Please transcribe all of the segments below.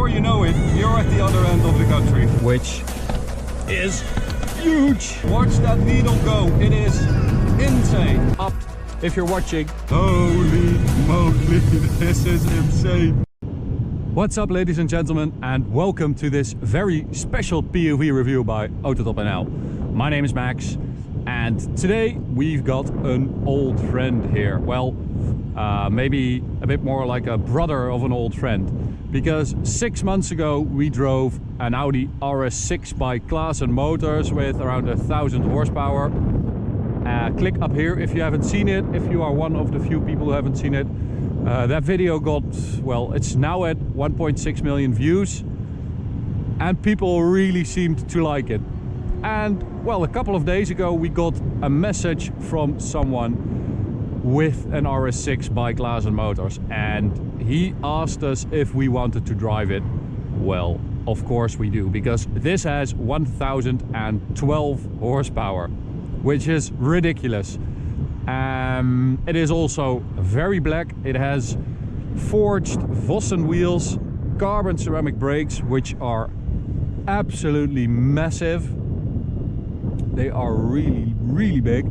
before you know it, you're at the other end of the country. Which is huge. Watch that needle go. It is insane. Up if you're watching. Holy moly, this is insane. What's up, ladies and gentlemen, and welcome to this very special POV review by Autotop NL. My name is Max, and today we've got an old friend here. Well, maybe a bit more like a brother of an old friend, because 6 months ago we drove an Audi RS6 by Klasen motors with around 1,000 horsepower. Click up here if you haven't seen it, if you are one of the few people who haven't seen it. That video got, well, it's now at 1.6 million views, and people really seemed to like it. And well, a couple of days ago we got a message from someone with an RS6 by Klasen motors, and he asked us if we wanted to drive it. Well, of course we do, because this has 1,012 horsepower, which is ridiculous. It is also very black. It has forged Vossen wheels, carbon ceramic brakes, which are absolutely massive. They are really big.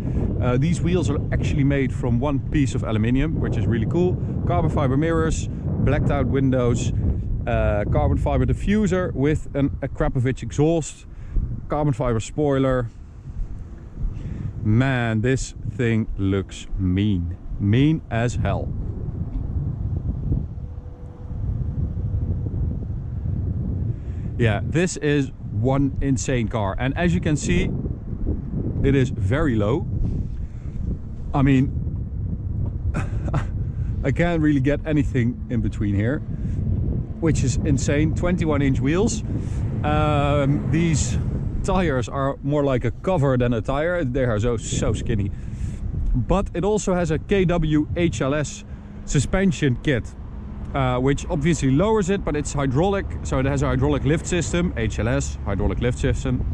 These wheels are actually made from one piece of aluminium, which is really cool. Carbon fiber mirrors, blacked out windows, carbon fiber diffuser with a Krapovich exhaust, carbon fiber spoiler. Man, this thing looks mean as hell. Yeah, this is one insane car, and as you can see, it is very low. I mean, I can't really get anything in between here, which is insane. 21-inch wheels. These tires are more like a cover than a tire. They are so skinny. But it also has a KW HLS suspension kit, which obviously lowers it, but it's hydraulic, so it has a hydraulic lift system. HLS, hydraulic lift system,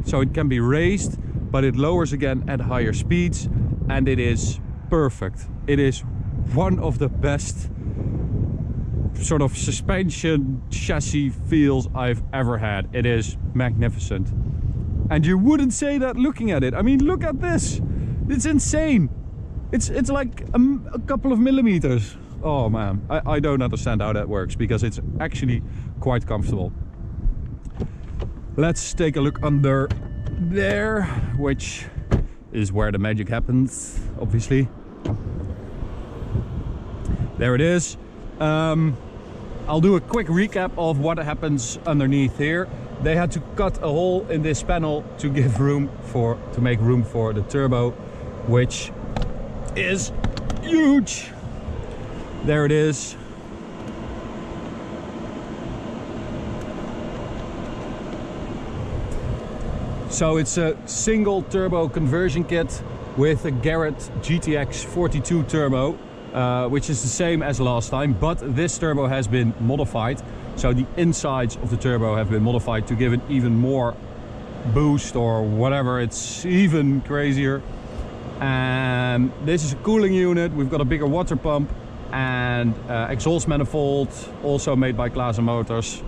so it can be raised, but it lowers again at higher speeds, and it is perfect. It is one of the best sort of suspension chassis feels I've ever had. It is magnificent, and you wouldn't say that looking at it. I mean, look at this. It's insane. It's like a couple of millimeters. Oh man, I don't understand how that works, because it's actually quite comfortable. Let's take a look under there, which is where the magic happens, obviously. There it is. I'll do a quick recap of what happens underneath here. They had to cut a hole in this panel to make room for the turbo, which is huge. There it is. So it's a single turbo conversion kit with a Garrett GTX 42 turbo, which is the same as last time, but this turbo has been modified. So the insides of the turbo have been modified to give it even more boost or whatever. It's even crazier. And this is a cooling unit. We've got a bigger water pump and exhaust manifold, also made by Klasen motors.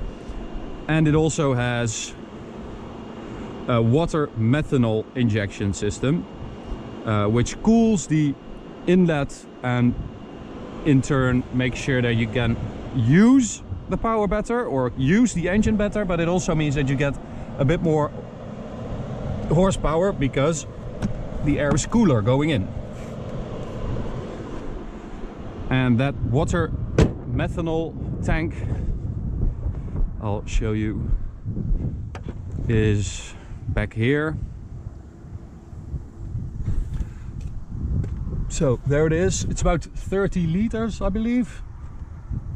And it also has a water methanol injection system, which cools the inlet and in turn makes sure that you can use the power better or use the engine better, but it also means that you get a bit more horsepower because the air is cooler going in. And that water methanol tank, I'll show you, is back here. So there it is. It's about 30 liters, I believe.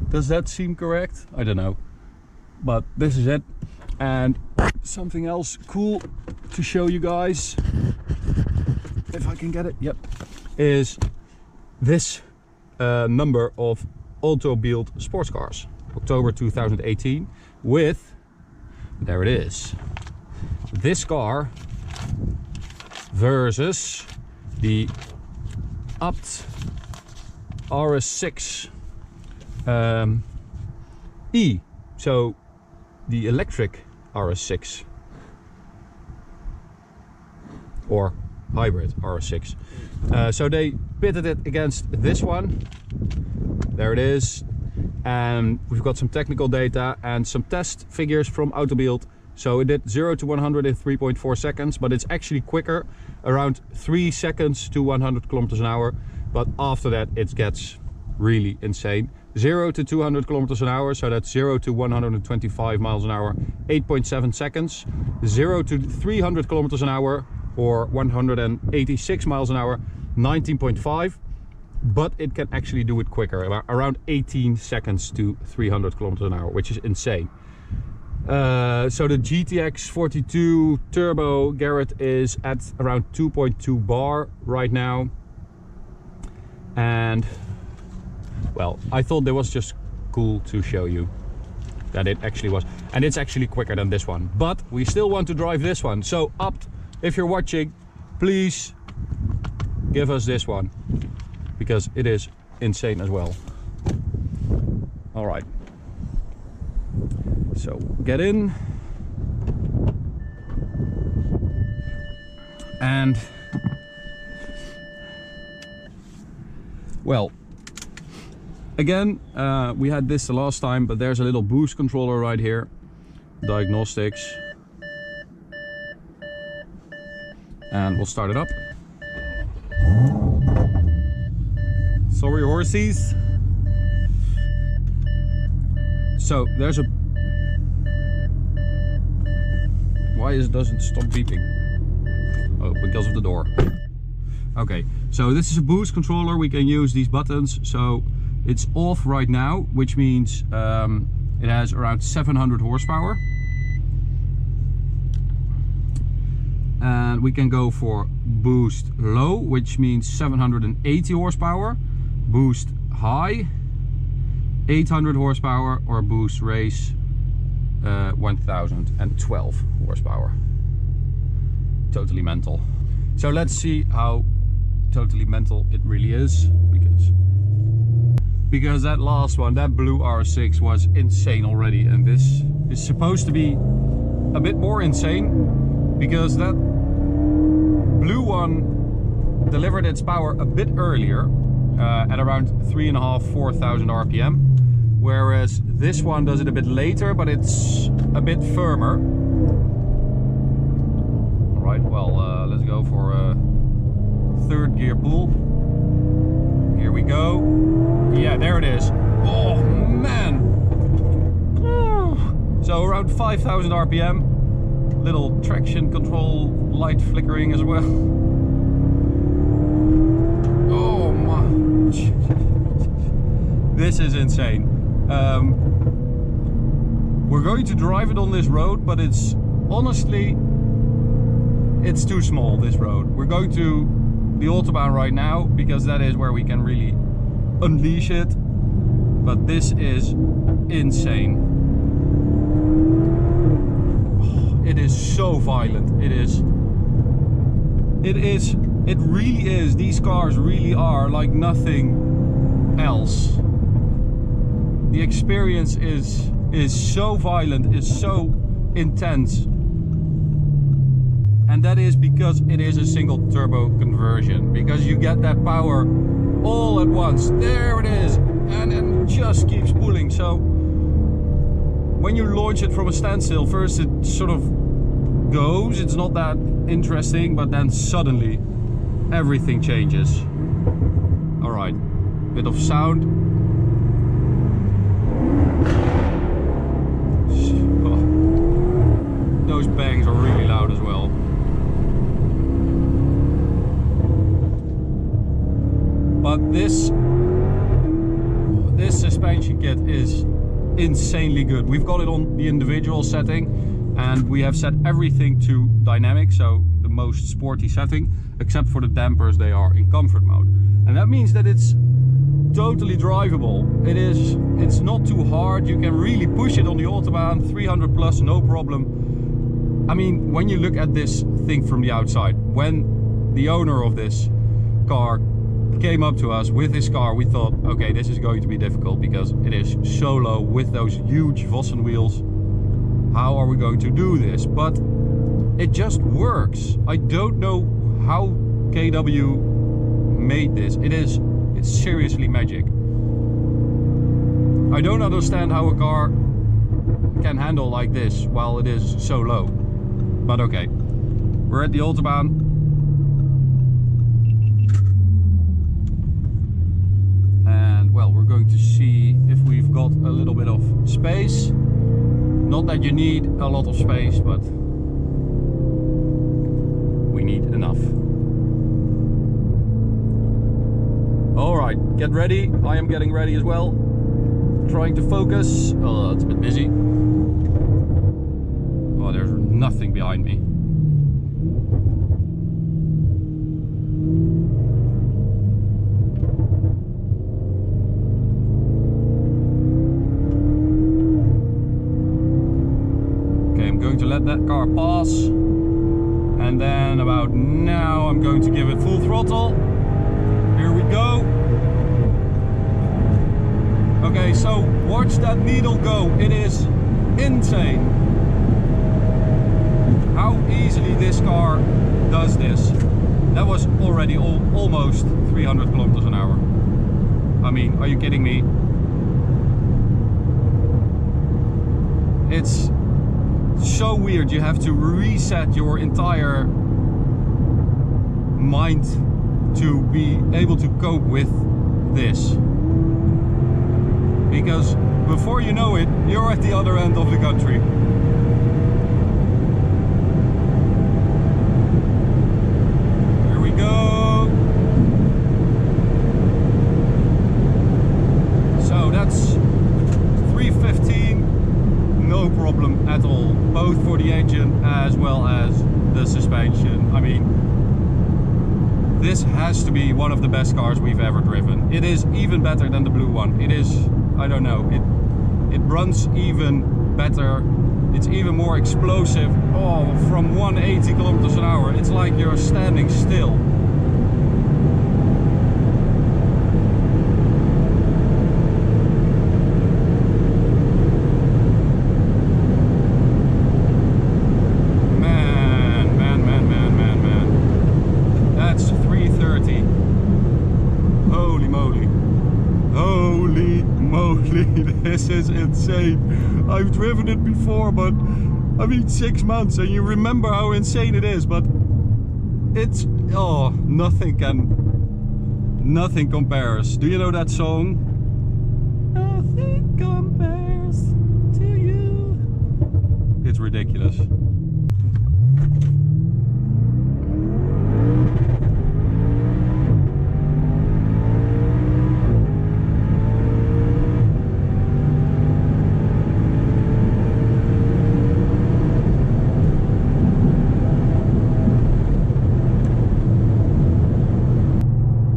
Does that seem correct? I don't know. But this is it. And something else cool to show you guys, if I can get it, yep, is this number of Auto Bild sports cars, October 2018, with, there it is, this car versus the Abt RS6 E So the electric RS6 or hybrid RS6. So they pitted it against this one. There it is. And we've got some technical data and some test figures from Autobild. So it did 0 to 100 in 3.4 seconds, but it's actually quicker, around 3 seconds to 100 kilometers an hour. But after that, it gets really insane. 0 to 200 kilometers an hour, so that's 0 to 125 miles an hour, 8.7 seconds. 0 to 300 kilometers an hour, or 186 miles an hour, 19.5. But it can actually do it quicker, around 18 seconds to 300 kilometers an hour, which is insane. So the GTX 42 Turbo Garrett is at around 2.2 bar right now. And well, I thought that was just cool to show you that it actually was. And it's actually quicker than this one. But we still want to drive this one. So Opt, if you're watching, please give us this one, because it is insane as well. All right. So get in. And well, again, we had this the last time, but there's a little boost controller right here. Diagnostics. And we'll start it up. Sorry, horsies. So there's a... Why doesn't stop beeping? Oh, because of the door. Okay, so this is a boost controller. We can use these buttons. So it's off right now, which means it has around 700 horsepower. And we can go for boost low, which means 780 horsepower. Boost high, 800 horsepower, or boost race, 1012 horsepower. Totally mental. So let's see how totally mental it really is, because that last one, that blue R6, was insane already, and this is supposed to be a bit more insane, because that blue one delivered its power a bit earlier, at around 3,500–4,000 RPM, whereas this one does it a bit later, but it's a bit firmer. All right, well, let's go for a third gear pull. Here we go. Yeah, there it is. Oh man! So around 5,000 RPM. Little traction control light flickering as well. Oh my! This is insane. We're going to drive it on this road, but it's honestly, it's too small, this road. We're going to the Autobahn right now, because that is where we can really unleash it. But this is insane. It is so violent. It really is. These cars really are like nothing else. The experience is so violent, is so intense. And that is because it is a single turbo conversion, because you get that power all at once. There it is, and it just keeps pulling. So when you launch it from a standstill, first it sort of goes, it's not that interesting, but then suddenly everything changes. All right, bit of sound. Oh, those bangs are really loud as well. But this suspension kit is insanely good. We've got it on the individual setting, and we have set everything to dynamic, so the most sporty setting, except for the dampers, they are in comfort mode. And that means that it's totally drivable. It's not too hard. You can really push it on the Autobahn, 300 plus, no problem. I mean, when you look at this thing from the outside, when the owner of this car came up to us with his car, we thought, okay, this is going to be difficult because it is so low with those huge Vossen wheels. How are we going to do this? But it just works. I don't know how KW made this. It's seriously magic. I don't understand how a car can handle like this while it is so low. But okay, we're at the Autobahn. And well, we're going to see if we've got a little bit of space. Not that you need a lot of space, but we need enough. All right, get ready. I am getting ready as well. Trying to focus. Oh, it's a bit busy. Oh, there's nothing behind me. Okay, I'm going to let that car pass. And then about now I'm going to give it full throttle. Here we go. Okay, so watch that needle go. It is insane how easily this car does this. That was already almost 300 kilometers an hour. I mean, are you kidding me? It's so weird. You have to reset your entire mind to be able to cope with this. Because before you know it, you're at the other end of the country. Here we go. So that's 315, no problem at all. Both for the engine as well as the suspension. I mean, this has to be one of the best cars we've ever driven. It is even better than the blue one. It is, I don't know, it runs even better. It's even more explosive. Oh, from 180 kilometers an hour, it's like you're standing still. That's 330. Holy moly. Holy moly, this is insane. I've driven it before, but I mean 6 months, and you remember how insane it is, but it's, oh, nothing compares. Do you know that song? Nothing compares to you. It's ridiculous.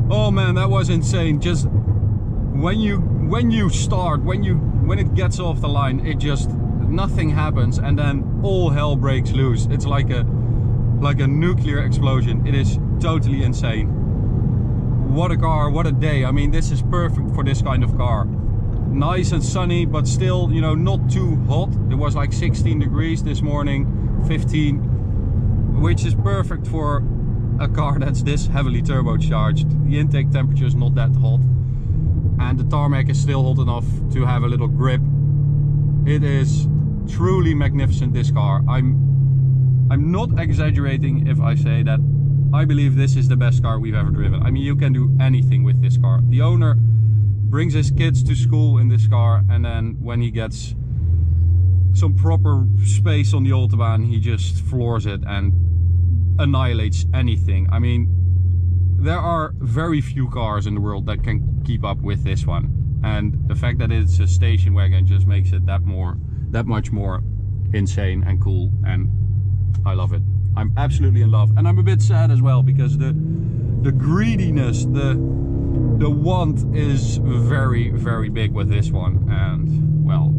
Oh man, that was insane. Just when you start, when it gets off the line, it just, nothing happens, and then all hell breaks loose. It's like a nuclear explosion. It is totally insane. What a car, what a day. I mean, this is perfect for this kind of car. Nice and sunny, but still, you know, not too hot. It was like 16 degrees this morning, 15, which is perfect for a car that's this heavily turbocharged. The intake temperature is not that hot, and the tarmac is still hot enough to have a little grip. It is truly magnificent, this car. I'm not exaggerating if I say that I believe this is the best car we've ever driven. I mean, you can do anything with this car. The owner brings his kids to school in this car, and then when he gets some proper space on the Autobahn, he just floors it and annihilates anything. I mean, there are very few cars in the world that can keep up with this one, and the fact that it's a station wagon just makes it that much more insane and cool, and I love it. I'm absolutely in love, and I'm a bit sad as well, because the greediness, the want is very, very big with this one. And well,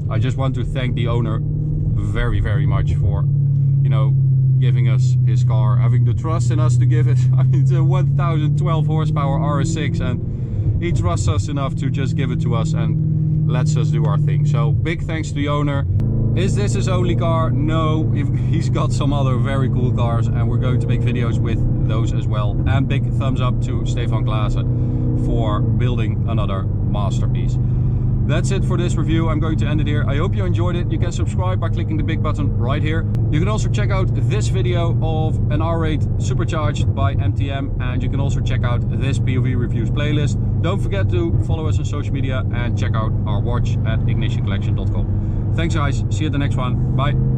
I just want to thank the owner very, very much for, you know, giving us his car, having the trust in us to give it. I mean, it's a 1012 horsepower RS6 and he trusts us enough to just give it to us and lets us do our thing. So big thanks to the owner. Is this his only car? No, he's got some other very cool cars and we're going to make videos with those as well. And big thumbs up to Stefan Klasen for building another masterpiece. That's it for this review. I'm going to end it here. I hope you enjoyed it. You can subscribe by clicking the big button right here. You can also check out this video of an R8 supercharged by MTM, and you can also check out this POV reviews playlist. Don't forget to follow us on social media and check out our watch at ignitioncollection.com. Thanks guys, see you at the next one. Bye.